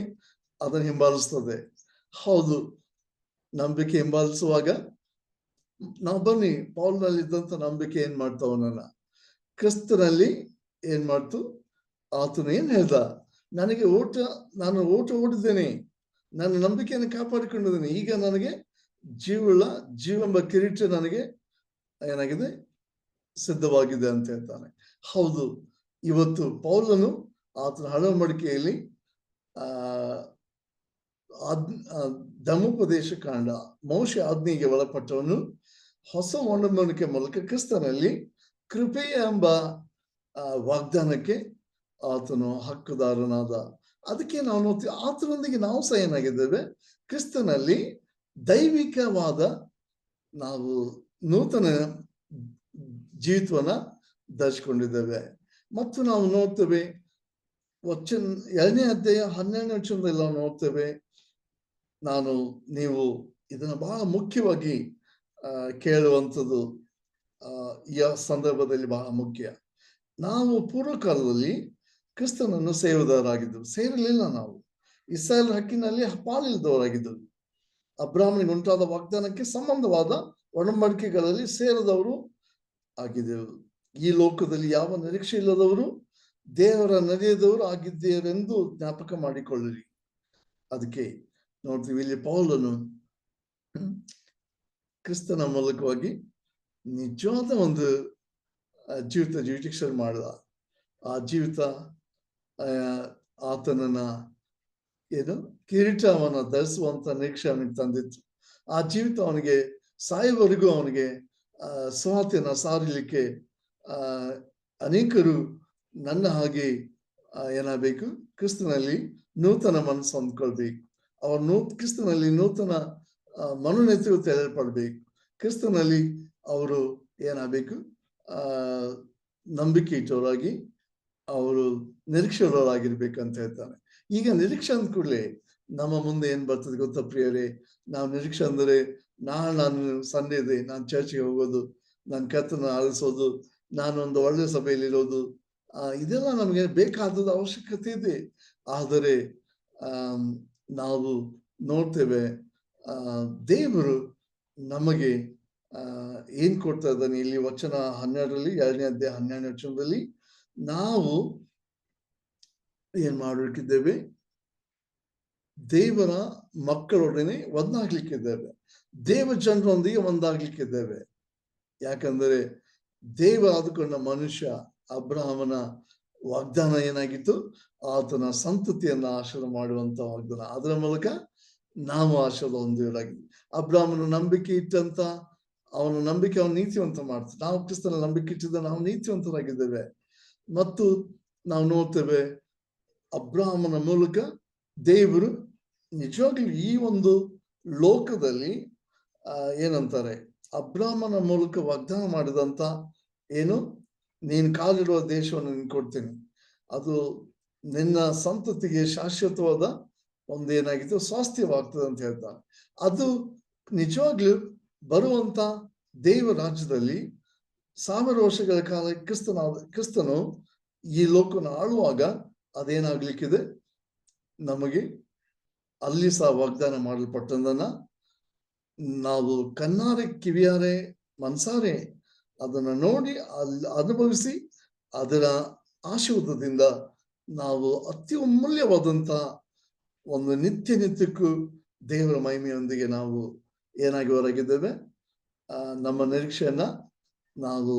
ಅದನ್ನು ಹಿಂಬಾಲಿಸ್ತದೆ. ಹೌದು, ನಂಬಿಕೆ ಹಿಂಬಾಲಿಸುವಾಗ ನಾವು ಬನ್ನಿ, ಪೌಲನಲ್ಲಿ ಇದ್ದಂತ ನಂಬಿಕೆ ಏನ್ ಮಾಡ್ತಾವನನ್ನ ಕ್ರಿಸ್ತನಲ್ಲಿ ಏನ್ ಮಾಡ್ತು, ಆತನು ಏನ್ ಹೇಳ್ದ, ನಾನು ಓಟ ಓಡಿದ್ದೇನೆ, ನನ್ನ ನಂಬಿಕೆಯನ್ನು ಕಾಪಾಡಿಕೊಂಡಿದ್ದೇನೆ, ಈಗ ನನಗೆ ಜೀವೆಂಬ ಕಿರೀಟ ನನಗೆ ಏನಾಗಿದೆ, ಸಿದ್ಧವಾಗಿದೆ ಅಂತ ಹೇಳ್ತಾನೆ. ಹೌದು, ಇವತ್ತು ಪೌಲನು ಆತನ ಹಳಮಡಿಕೆಯಲ್ಲಿ ಧರ್ಮೋಪದೇಶ ಕಾಂಡ ಮೋಶೆ ಆಜ್ಞೆಗೆ ಒಳಪಟ್ಟವನು, ಹೊಸ ಒಡಂಬಡಿಕೆ ಮೂಲಕ ಕ್ರಿಸ್ತನಲ್ಲಿ ಕೃಪೆ ಎಂಬ ವಾಗ್ದಾನಕ್ಕೆ ಆತನು ಹಕ್ಕುದಾರನಾದ. ಅದಕ್ಕೆ ನಾವು ನೋಡ್ತೀವಿ, ಆತನೊಂದಿಗೆ ನಾವು ಸಹ ಏನಾಗಿದ್ದೇವೆ, ಕ್ರಿಸ್ತನಲ್ಲಿ ದೈವಿಕವಾದ ನಾವು ನೂತನ ಜೀವಿತವನ್ನ ಧರಿಸಿಕೊಂಡಿದ್ದೇವೆ. ಮತ್ತು ನಾವು ನೋಡ್ತೇವೆ, 2ನೇ ಅಧ್ಯಾಯ 12ನೇ ವಚನದಲ್ಲಿ ನಾವು ನೋಡ್ತೇವೆ, ನೀವು ಇದನ್ನ ಬಹಳ ಮುಖ್ಯವಾಗಿ ಕೇಳುವಂಥದ್ದು ಈ ಸಂದರ್ಭದಲ್ಲಿ ಬಹಳ ಮುಖ್ಯ. ನಾವು ಪೂರ್ವಕಾಲದಲ್ಲಿ ಕ್ರಿಸ್ತನನ್ನು ಸೇವದವರಾಗಿದ್ದೆವು, ಸೇರಲಿಲ್ಲ. ನಾವು ಇಸ್ರಾಯೇಲ್ ಹಕ್ಕಿನಲ್ಲಿ ಪಾಲಿಲ್ಲದವರಾಗಿದ್ದೆವು. ಅಬ್ರಾಹ್ಮನಿಗೆ ಉಂಟಾದ ವಾಗ್ದಾನಕ್ಕೆ ಸಂಬಂಧವಾದ ಒಡಂಬಡಿಕೆಗಳಲ್ಲಿ ಸೇರದವರು ಆಗಿದ್ದೆವು. ಈ ಲೋಕದಲ್ಲಿ ಯಾವ ನಿರೀಕ್ಷೆ ಇಲ್ಲದವರು, ದೇವರ ನಡೆಯದವರು ಆಗಿದ್ದೇವೆಂದು ಜ್ಞಾಪಕ ಮಾಡಿಕೊಳ್ಳಿರಿ. ಅದಕ್ಕೆ ನೋಡ್ತೀವಿ, ಇಲ್ಲಿ ಪೌಲನು ಕ್ರಿಸ್ತನ ಮೂಲಕವಾಗಿ ನಿಜವಾದ ಒಂದು ಜೀವಿತ ಶುರು ಮಾಡಿದ. ಆ ಜೀವಿತ ಆತನನ್ನ ಕಿರೀಟವನ್ನ ಧರಿಸುವಂತ ನಿರೀಕ್ಷೆ ಅವನಿಗೆ ತಂದಿತ್ತು. ಆ ಜೀವಿತ ಅವನಿಗೆ ಸಾಯುವವರೆಗೂ ಅವನಿಗೆ ಸ್ವಾತಿಯನ್ನ ಸಾರಲಿಕ್ಕೆ ಅನೇಕರು ನನ್ನ ಹಾಗೆ ಏನಾಗಬೇಕು, ಕ್ರಿಸ್ತನಲ್ಲಿ ನೂತನ ಮನಸ್ಸು ಹೊಂದ್ಕೊಳ್ಬೇಕು. ಕ್ರಿಸ್ತನಲ್ಲಿ ನೂತನ ಮನೋನೇತೃತ್ವ ತೆರೆಯಲ್ಪಡ್ಬೇಕು. ಕ್ರಿಸ್ತನಲ್ಲಿ ಅವರು ಏನಾಗಬೇಕು, ನಂಬಿಕೆ ಇಟ್ಟವರಾಗಿ ಅವರು ನಿರೀಕ್ಷೆಯವರಾಗಿರ್ಬೇಕಂತ ಹೇಳ್ತಾನೆ. ಈಗ ನಿರೀಕ್ಷೆ ಅಂದ ಕೂಡಲೇ ನಮ್ಮ ಮುಂದೆ ಏನ್ ಬರ್ತದೆ ಗೊತ್ತಾ ಪ್ರಿಯರೇ? ನಾವು ನಿರೀಕ್ಷೆ ಅಂದ್ರೆ ನಾನು ಸಂಡೇ ಇದೆ, ನಾನು ಚರ್ಚ್ಗೆ ಹೋಗೋದು, ನಾನು ಕರ್ತನ ಆಲಿಸೋದು, ನಾನೊಂದು ಒಳ್ಳೆ ಸಭೆಯಲ್ಲಿರೋದು, ಇದೆಲ್ಲ ನಮಗೆ ಬೇಕಾದದ ಅವಶ್ಯಕತೆ ಇದೆ. ಆದರೆ ನಾವು ನೋಡ್ತೇವೆ, ದೇವರು ನಮಗೆ ಏನ್ ಕೊಡ್ತಾ ಇದ್ದಾನೆ ಇಲ್ಲಿ ವಚನ 12ರಲ್ಲಿ 2ನೇ ಅಧ್ಯಾಯ 12ನೇ ವಚನದಲ್ಲಿ ನಾವು ಏನ್ ಮಾಡಬೇಕಿದ್ದೇವೆ, ದೇವರ ಮಕ್ಕಳೊಡನೆ ಒಂದಾಗ್ಲಿಕ್ಕಿದ್ದೇವೆ, ದೇವ ಜನರೊಂದಿಗೆ ಒಂದಾಗ್ಲಿಕ್ಕಿದ್ದೇವೆ. ಯಾಕಂದರೆ ದೇವ ಆದುಕೊಂಡ ಮನುಷ್ಯ ಅಬ್ರಹಾಮನ ವಾಗ್ದಾನ ಏನಾಗಿತ್ತು, ಆತನ ಸಂತತಿಯನ್ನ ಆಶೀರ್ವಾದ ಮಾಡುವಂತ ವಾಗ್ದಾನ. ಅದರ ಮೂಲಕ ನಾವು ಆಶೀರ್ವಾದ ಹೊಂದಿರಾಗಿ. ಅಬ್ರಾಮನು ನಂಬಿಕೆ ಇಟ್ಟಂತ ಅವನ ನಂಬಿಕೆ ಅವನು ನೀತಿವಂತ ಮಾಡ್ತಾನೆ. ನಾವು ಕ್ರಿಸ್ತನ ನಂಬಿಕೆ ಇಟ್ಟಿದ್ದ ನಾವು ನೀತಿವಂತರಾಗಿದ್ದೇವೆ. ಮತ್ತು ನಾವು ನೋಡ್ತೇವೆ ಅಬ್ರಾಮನ ಮೂಲಕ ದೇವರು ನಿಜವಾಗ್ಲೂ ಈ ಒಂದು ಲೋಕದಲ್ಲಿ ಏನಂತಾರೆ, ಅಬ್ರಾಮನ ಮೂಲಕ ವಾಗ್ದಾನ ಮಾಡಿದಂತ ಏನು, ನೀನು ಕಾಲಿಡುವ ದೇಶವನ್ನು ನೀನು ಕೊಡ್ತೀನಿ, ಅದು ನಿನ್ನ ಸಂತತಿಗೆ ಶಾಶ್ವತವಾದ ಒಂದೇನಾಗಿತ್ತು ಸ್ವಾಸ್ಥ್ಯವಾಗ್ತದೆ ಅಂತ ಹೇಳ್ತಾನೆ. ಅದು ನಿಜವಾಗ್ಲೂ ಬರುವಂತ ದೇವ ರಾಜ್ಯದಲ್ಲಿ 1000 ವರ್ಷಗಳ ಕಾಲ ಕ್ರಿಸ್ತನು ಈ ಲೋಕನ ಆಳುವಾಗ ಅದೇನಾಗ್ಲಿಕ್ಕಿದೆ, ನಮಗೆ ಅಲ್ಲಿ ಸಹ ವಾಗ್ದಾನ ಮಾಡಲ್ಪಟ್ಟದನ್ನ ನಾವು ಕಣ್ಣಾರೆ ಕಿವಿಯಾರೆ ಮನಸಾರೆ ಅದನ್ನ ನೋಡಿ ಅನುಭವಿಸಿ ಅದರ ಆಶೀರ್ವಾದದಿಂದ ನಾವು ಅತ್ಯಮೂಲ್ಯವಾದಂತ ಒಂದು ನಿತ್ಯಕ್ಕೂ ದೇವರ ಮಹಿಮೆಯೊಂದಿಗೆ ನಾವು ಏನಾಗಿ ಹೊರಗಿದ್ದೇವೆ, ನಮ್ಮ ನಿರೀಕ್ಷೆಯನ್ನ ನಾವು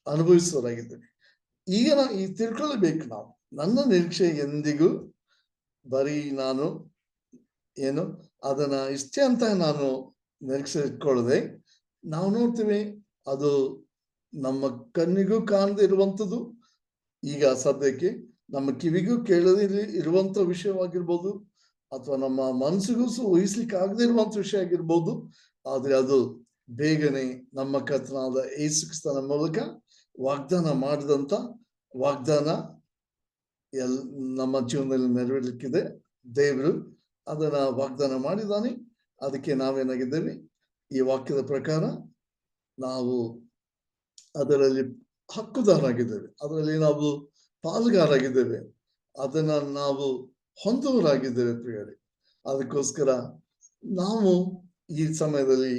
ಅನುಭವಿಸುವವರಾಗಿದ್ದೇವೆ. ಈಗ ಈ ತಿಳ್ಕೊಳ್ಬೇಕು ನಾವು, ನನ್ನ ನಿರೀಕ್ಷೆ ಎಂದಿಗೂ ಬರೀ ನಾನು ಏನು ಅದನ್ನ ಇಷ್ಟೇ ಅಂತ ನಾನು ನಿರೀಕ್ಷೆ ಇಟ್ಕೊಳ್ಳದೆ, ನಾವು ನೋಡ್ತೀವಿ ಅದು ನಮ್ಮ ಕಣ್ಣಿಗೂ ಕಾಣದೇ ಇರುವಂಥದ್ದು, ಈಗ ಸದ್ಯಕ್ಕೆ ನಮ್ಮ ಕಿವಿಗೂ ಕೇಳದೇ ಇರುವಂತ ವಿಷಯವಾಗಿರ್ಬೋದು, ಅಥವಾ ನಮ್ಮ ಮನಸ್ಸಿಗೂ ಊಹಿಸ್ಲಿಕ್ಕೆ ಆಗದೆ ಇರುವಂತ ವಿಷಯ ಆಗಿರ್ಬೋದು. ಆದ್ರೆ ಅದು ಬೇಗನೆ ನಮ್ಮ ಕರ್ತನಾದ ಯೇಸು ಕ್ರಿಸ್ತನ ಮೂಲಕ ವಾಗ್ದಾನ ಮಾಡಿದಂತ ವಾಗ್ದಾನ ನಮ್ಮ ಜೀವನದಲ್ಲಿ ನೆರವೇರಲಿಕ್ಕಿದೆ. ದೇವರು ಅದನ್ನ ವಾಗ್ದಾನ ಮಾಡಿದ್ದಾನೆ. ಅದಕ್ಕೆ ನಾವೇನಾಗಿದ್ದೇವೆ, ಈ ವಾಕ್ಯದ ಪ್ರಕಾರ ನಾವು ಅದರಲ್ಲಿ ಹಕ್ಕುದಾರರಾಗಿದ್ದೇವೆ, ಅದರಲ್ಲಿ ನಾವು ಪಾಲುಗಾರಾಗಿದ್ದೇವೆ, ಅದನ್ನ ನಾವು ಹೊಂದುವರಾಗಿದ್ದೇವೆ ಪ್ರಿಯರೇ. ಅದಕ್ಕೋಸ್ಕರ ನಾವು ಈ ಸಮಯದಲ್ಲಿ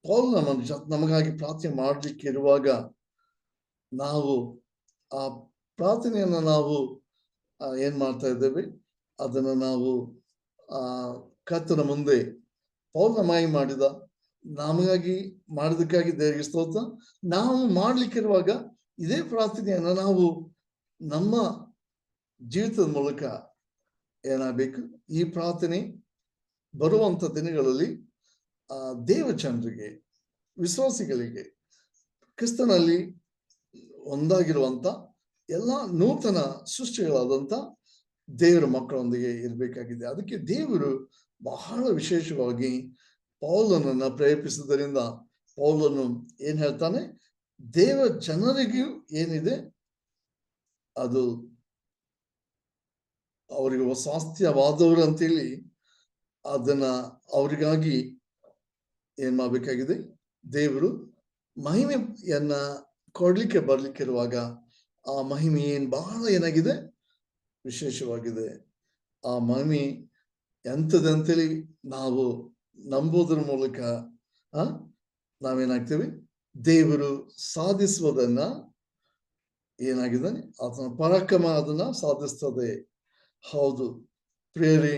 ಪೌಲನ ನಮಗಾಗಿ ಪ್ರಾರ್ಥನೆ ಮಾಡ್ಲಿಕ್ಕೆ ಇರುವಾಗ ನಾವು ಆ ಪ್ರಾರ್ಥನೆಯನ್ನ ನಾವು ಏನ್ ಮಾಡ್ತಾ ಇದ್ದೇವೆ, ಅದನ್ನ ನಾವು ಕರ್ತನ ಮುಂದೆ ಪೌಲನ ಮಾಯಿ ಮಾಡಿದ ನಮಗಾಗಿ ಮಾಡಿದಕ್ಕಾಗಿ ದೇವರಿಗೆ ಸ್ತೋತ್ರ. ನಾವು ಮಾಡ್ಲಿಕ್ಕಿರುವಾಗ ಇದೇ ಪ್ರಾರ್ಥನೆಯನ್ನ ನಾವು ನಮ್ಮ ಜೀವಿತದ ಮೂಲಕ ಏನಾಗಬೇಕು, ಈ ಪ್ರಾರ್ಥನೆ ಬರುವಂತ ದಿನಗಳಲ್ಲಿ ದೇವಚಂದ್ರಿಗೆ, ವಿಶ್ವಾಸಿಗಳಿಗೆ, ಕ್ರಿಸ್ತನಲ್ಲಿ ಒಂದಾಗಿರುವಂತ ಎಲ್ಲ ನೂತನ ಸೃಷ್ಟಿಗಳಾದಂತ ದೇವರ ಮಕ್ಕಳೊಂದಿಗೆ ಇರಬೇಕಾಗಿದೆ. ಅದಕ್ಕೆ ದೇವರು ಬಹಳ ವಿಶೇಷವಾಗಿ ಪೌಲನನ್ನ ಪ್ರೇರೇಪಿಸುವುದರಿಂದ ಪೌಲನು ಏನ್ ಹೇಳ್ತಾನೆ, ದೇವ ಜನರಿಗೂ ಏನಿದೆ ಅದು ಅವರಿಗೆ ಸ್ವಾಸ್ಥ್ಯವಾದವರು ಅಂತೇಳಿ ಅದನ್ನ ಅವರಿಗಾಗಿ ಏನ್ ಮಾಡ್ಬೇಕಾಗಿದೆ, ದೇವರು ಮಹಿಮೆಯನ್ನ ಕೊಡ್ಲಿಕ್ಕೆ ಬರ್ಲಿಕ್ಕಿರುವಾಗ ಆ ಮಹಿಮೆ ಏನ್ ಬಹಳ ಏನಾಗಿದೆ, ವಿಶೇಷವಾಗಿದೆ. ಆ ಮಹಿಮೆ ಎಂಥದಂತೇಳಿ ನಾವು ನಂಬೋದ್ರ ಮೂಲಕ ನಾವೇನಾಗ್ತೇವೆ, ದೇವರು ಸಾಧಿಸುವುದನ್ನ ಏನಾಗಿದೆ, ಆತನ ಪರಾಕ್ರಮ ಅದನ್ನ ಸಾಧಿಸ್ತದೆ. ಹೌದು ಪ್ರಿಯರೇ,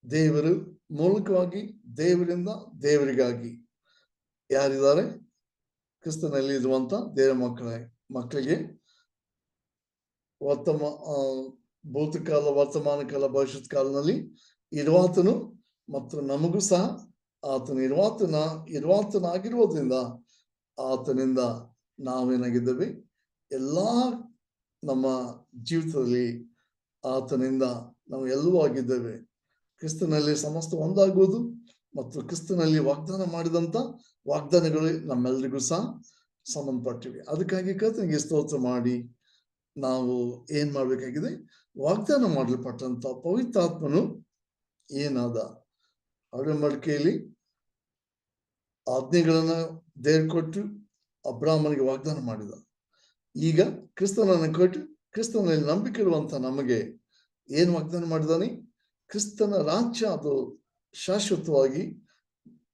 ದೇವರು ಮೂಲಕವಾಗಿ, ದೇವರಿಂದ ದೇವರಿಗಾಗಿ ಯಾರಿದ್ದಾರೆ, ಕ್ರಿಸ್ತನಲ್ಲಿ ಇರುವಂತ ದೇವರ ಮಕ್ಕಳಿಗೆ ಭೂತಕಾಲ, ವರ್ತಮಾನ ಕಾಲ, ಭವಿಷ್ಯತ್ ಕಾಲದಲ್ಲಿ ಇರುವಾತನು ಮತ್ತು ನಮಗೂ ಸಹ ಆತನ ಇರುವಾತನಾಗಿರುವುದರಿಂದ ಆತನಿಂದ ನಾವೇನಾಗಿದ್ದೇವೆ, ಎಲ್ಲಾ ನಮ್ಮ ಜೀವಿತದಲ್ಲಿ ಆತನಿಂದ ನಾವು ಎಲ್ಲವೂ ಆಗಿದ್ದೇವೆ. ಕ್ರಿಸ್ತನಲ್ಲಿ ಸಮಸ್ತ ಒಂದಾಗುವುದು ಮತ್ತು ಕ್ರಿಸ್ತನಲ್ಲಿ ವಾಗ್ದಾನ ಮಾಡಿದಂತ ವಾಗ್ದಾನಗಳು ನಮ್ಮೆಲ್ಲರಿಗೂ ಸಹ ಸಂಬಂಧಪಟ್ಟಿವೆ. ಅದಕ್ಕಾಗಿ ಕರ್ತನಿಗೆ ಸ್ತೋತ್ರ ಮಾಡಿ ನಾವು ಏನ್ ಮಾಡ್ಬೇಕಾಗಿದೆ, ವಾಗ್ದಾನ ಮಾಡಲ್ಪಟ್ಟಂತ ಪವಿತ್ರಾತ್ಮನು ಏನಾದ ಒಡಂಬಡಿಕೆಯಲ್ಲಿ ಆಜ್ಞೆಗಳನ್ನ ದೇವರು ಕೊಟ್ಟು ಅಬ್ರಾಹ್ಮನಿಗೆ ವಾಗ್ದಾನ ಮಾಡಿದ. ಈಗ ಕ್ರಿಸ್ತನನ್ನು ಕೊಟ್ಟು ಕ್ರಿಸ್ತನಲ್ಲಿ ನಂಬಿಕೆ ಇರುವಂತ ನಮಗೆ ಏನ್ ವಾಗ್ದಾನ ಮಾಡಿದಾನೆ, ಕ್ರಿಸ್ತನ ರಾಜ್ಯ ಅದು ಶಾಶ್ವತವಾಗಿ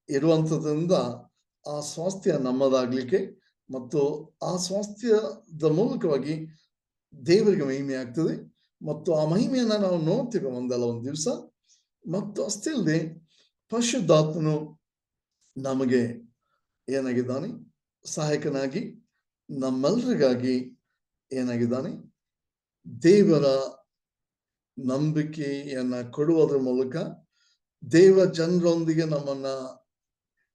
ಇರುವಂತದ್ರಿಂದ ಆ ಸ್ವಾಸ್ಥ್ಯ ನಮ್ಮದಾಗ್ಲಿಕ್ಕೆ ಮತ್ತು ಆ ಸ್ವಾಸ್ಥ್ಯದ ಮೂಲಕವಾಗಿ ದೇವರಿಗೆ ಮಹಿಮೆ ಆಗ್ತದೆ. ಮತ್ತು ಆ ಮಹಿಮೆಯನ್ನ ನಾವು ನೋಡ್ತೇವೆ ಒಂದಲ್ಲ ಒಂದು ದಿವಸ. ಮತ್ತು ಅಷ್ಟೇ ಅಲ್ಲದೆ ಪರಿಶುದ್ಧಾತ್ಮನು ನಮಗೆ ಏನಾಗಿದ್ದಾನೆ, ಸಹಾಯಕನಾಗಿ ನಮ್ಮೆಲ್ಲರಿಗಾಗಿ ಏನಾಗಿದ್ದಾನೆ, ದೇವರ ನಂಬಿಕೆಯನ್ನ ಕೊಡುವುದರ ಮೂಲಕ ದೇವ ಜನರೊಂದಿಗೆ ನಮ್ಮನ್ನ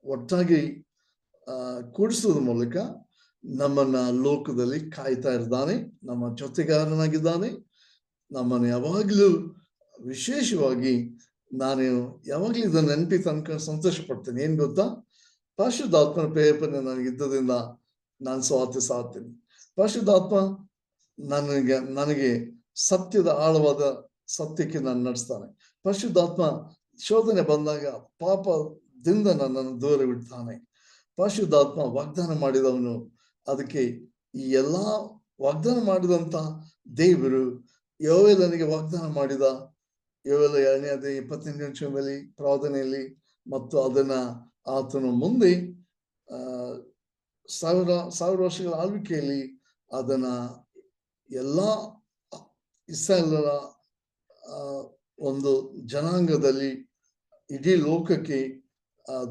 ಒಟ್ಟಾಗಿ ಕೂಡಿಸೋದ್ರ ಮೂಲಕ ನಮ್ಮನ್ನ ಲೋಕದಲ್ಲಿ ಕಾಯ್ತಾ ಇದ್ದಾನೆ, ನಮ್ಮ ಜೊತೆಗಾರನಾಗಿದ್ದಾನೆ. ನಮ್ಮನ್ನು ಯಾವಾಗಲೂ ವಿಶೇಷವಾಗಿ ನಾನು ಯಾವಾಗಲೂ ಇದನ್ನು ನೆನಪಿ ತನಕ ಸಂತೋಷ ಪಡ್ತೇನೆ. ಏನ್ ಗೊತ್ತಾ, ಪರಿಶುದ್ಧಾತ್ಮನ ಪ್ರೇರೇಪಣೆ ನನಗಿದ್ದರಿಂದ ನಾನು ಸ್ವಾತಿ ಸಾಧ್ತೀನಿ. ಪರಿಶುದ್ಧಾತ್ಮ ನನಗೆ ಸತ್ಯದ ಆಳವಾದ ಸತ್ಯಕ್ಕೆ ನಾನು ನಡೆಸ್ತಾನೆ. ಪರಿಶುದ್ಧಾತ್ಮ ಶೋಧನೆ ಬಂದಾಗ ಪಾಪದಿಂದ ನನ್ನನ್ನು ದೂರ ಬಿಡ್ತಾನೆ. ಪರಿಶುದ್ಧಾತ್ಮ ವಾಗ್ದಾನ ಮಾಡಿದವನು. ಅದಕ್ಕೆ ಈ ಎಲ್ಲಾ ವಾಗ್ದಾನ ಮಾಡಿದಂತ ದೇವರು ಯೋವೇಲನಿಗೆ ವಾಗ್ದಾನ ಮಾಡಿದ ಯೋವೇಲ 2ನೇ ಅಧ್ಯಾಯ 28ನೇ ವಚನದಲ್ಲಿ ಪ್ರಾರ್ಥನೆಯಲ್ಲಿ, ಮತ್ತು ಅದನ್ನ ಆತನು ಮುಂದೆ 1000 ವರ್ಷಗಳ ಆಳ್ವಿಕೆಯಲ್ಲಿ ಅದನ್ನ ಎಲ್ಲಾ ಇಸ್ರಾಯೇಲರ ಒಂದು ಜನಾಂಗದಲ್ಲಿ ಇಡೀ ಲೋಕಕ್ಕೆ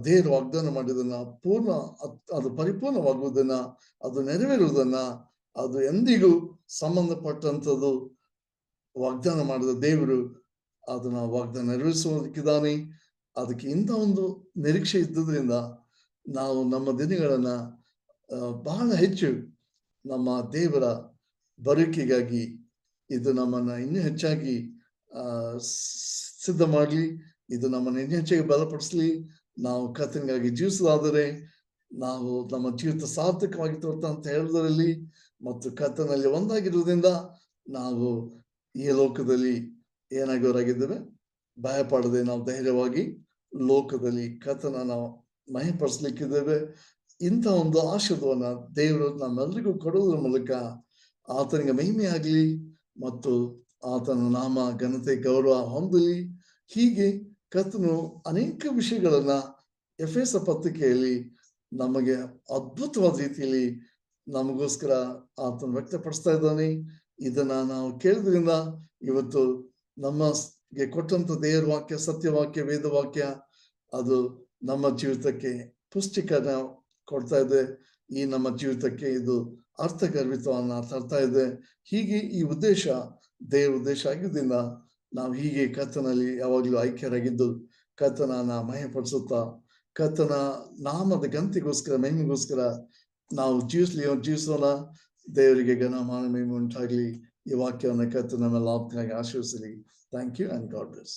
ದೇವರು ವಾಗ್ದಾನ ಮಾಡಿದನ್ನ ಅದು ಪರಿಪೂರ್ಣವಾಗುವುದನ್ನ, ಅದು ನೆರವೇರುವುದನ್ನ, ಅದು ಎಂದಿಗೂ ಸಂಬಂಧಪಟ್ಟಂಥದ್ದು ವಾಗ್ದಾನ ಮಾಡಿದ ದೇವರು ಅದನ್ನ ವಾಗ್ದಾನ ನೆರವೇರಿಸುವುದಕ್ಕಿದ್ದಾನೆ. ಅದಕ್ಕೆ ಇಂಥ ಒಂದು ನಿರೀಕ್ಷೆ ಇದ್ದುದರಿಂದ ನಾವು ನಮ್ಮ ದಿನಗಳನ್ನ ಬಹಳ ಹೆಚ್ಚು ನಮ್ಮ ದೇವರ ಬರುವಿಕೆಗಾಗಿ ಇದು ನಮ್ಮನ್ನ ಇನ್ನೂ ಹೆಚ್ಚಾಗಿ ಸಿದ್ಧ ಮಾಡಲಿ, ಇದು ನಮ್ಮನ್ನು ಇನ್ನೂ ಹೆಚ್ಚಾಗಿ ಬಲಪಡಿಸಲಿ. ನಾವು ಕರ್ತನಿಗಾಗಿ ಜೀವಿಸುವುದಾದರೆ ನಾವು ನಮ್ಮ ಜೀವಿತ ಸಾರ್ಥಕವಾಗಿ ತೋರ್ತ ಅಂತ ಹೇಳುವುದರಲ್ಲಿ ಮತ್ತು ಕರ್ತನಲ್ಲಿ ಒಂದಾಗಿರುವುದರಿಂದ ನಾವು ಈ ಲೋಕದಲ್ಲಿ ಏನಾಗೋರಾಗಿದ್ದೇವೆ, ಭಯಪಡದೆ ನಾವು ಧೈರ್ಯವಾಗಿ ಲೋಕದಲ್ಲಿ ಕರ್ತನ ನಾವು ಮಹಿಪಡಿಸ್ಲಿಕ್ಕಿದ್ದೇವೆ. ಇಂಥ ಒಂದು ಆಶೀರ್ವಾದವನ್ನ ದೇವರು ನಮ್ಮೆಲ್ಲರಿಗೂ ಕೊಡುವುದರ ಮೂಲಕ ಆತನಿಗೆ ಮಹಿಮೆಯಾಗಲಿ ಮತ್ತು ಆತನ ನಾಮ ಘನತೆ ಗೌರವ ಹೊಂದಲಿ. ಹೀಗೆ ಕರ್ತನು ಅನೇಕ ವಿಷಯಗಳನ್ನ ಎಫೆಸ ಪತ್ರಿಕೆಯಲ್ಲಿ ನಮಗೆ ಅದ್ಭುತವಾದ ರೀತಿಯಲ್ಲಿ ನಮಗೋಸ್ಕರ ಆತನ ವ್ಯಕ್ತಪಡಿಸ್ತಾ ಇದ್ದಾನೆ. ಇದನ್ನ ನಾವು ಕೇಳಿದ್ರಿಂದ ಇವತ್ತು ನಮಗೆ ಕೊಟ್ಟಂತ ದೇವರ ವಾಕ್ಯ, ಸತ್ಯವಾಕ್ಯ, ವೇದವಾಕ್ಯ ಅದು ನಮ್ಮ ಜೀವಿತಕ್ಕೆ ಪುಷ್ಟಿಕರಣ ಕೊಡ್ತಾ ಇದೆ. ಈ ನಮ್ಮ ಜೀವಿತಕ್ಕೆ ಇದು ಅರ್ಥಗರ್ಭಿತವನ್ನ ತರ್ತಾ ಇದೆ. ಹೀಗೆ ಈ ಉದ್ದೇಶ ದೇವರ ಉದ್ದೇಶ ಆಗಿದ್ದರಿಂದ ನಾವು ಹೀಗೆ ಕರ್ತನಲ್ಲಿ ಯಾವಾಗಲೂ ಐಕ್ಯರಾಗಿದ್ದು ಕರ್ತನನ್ನ ಮಹಿಮೆಪಡಿಸುತ್ತಾ ಕರ್ತನ ನಾಮದ ಗಂತಿಗೋಸ್ಕರ ಮಹಿಮೆಗೋಸ್ಕರ ನಾವು ಜೀವಿಸೋಣ. ದೇವರಿಗೆ ಘನ ಮಾನ ಮಹಿಮೆ ಉಂಟಾಗಲಿ. ಈ ವಾಕ್ಯವನ್ನು ಕರ್ತನ ನಮ್ಮೆಲ್ಲ ಆತ್ಮವಾಗಿ ಆಶೀರ್ವದಿಸಲಿ. Thank you and God bless.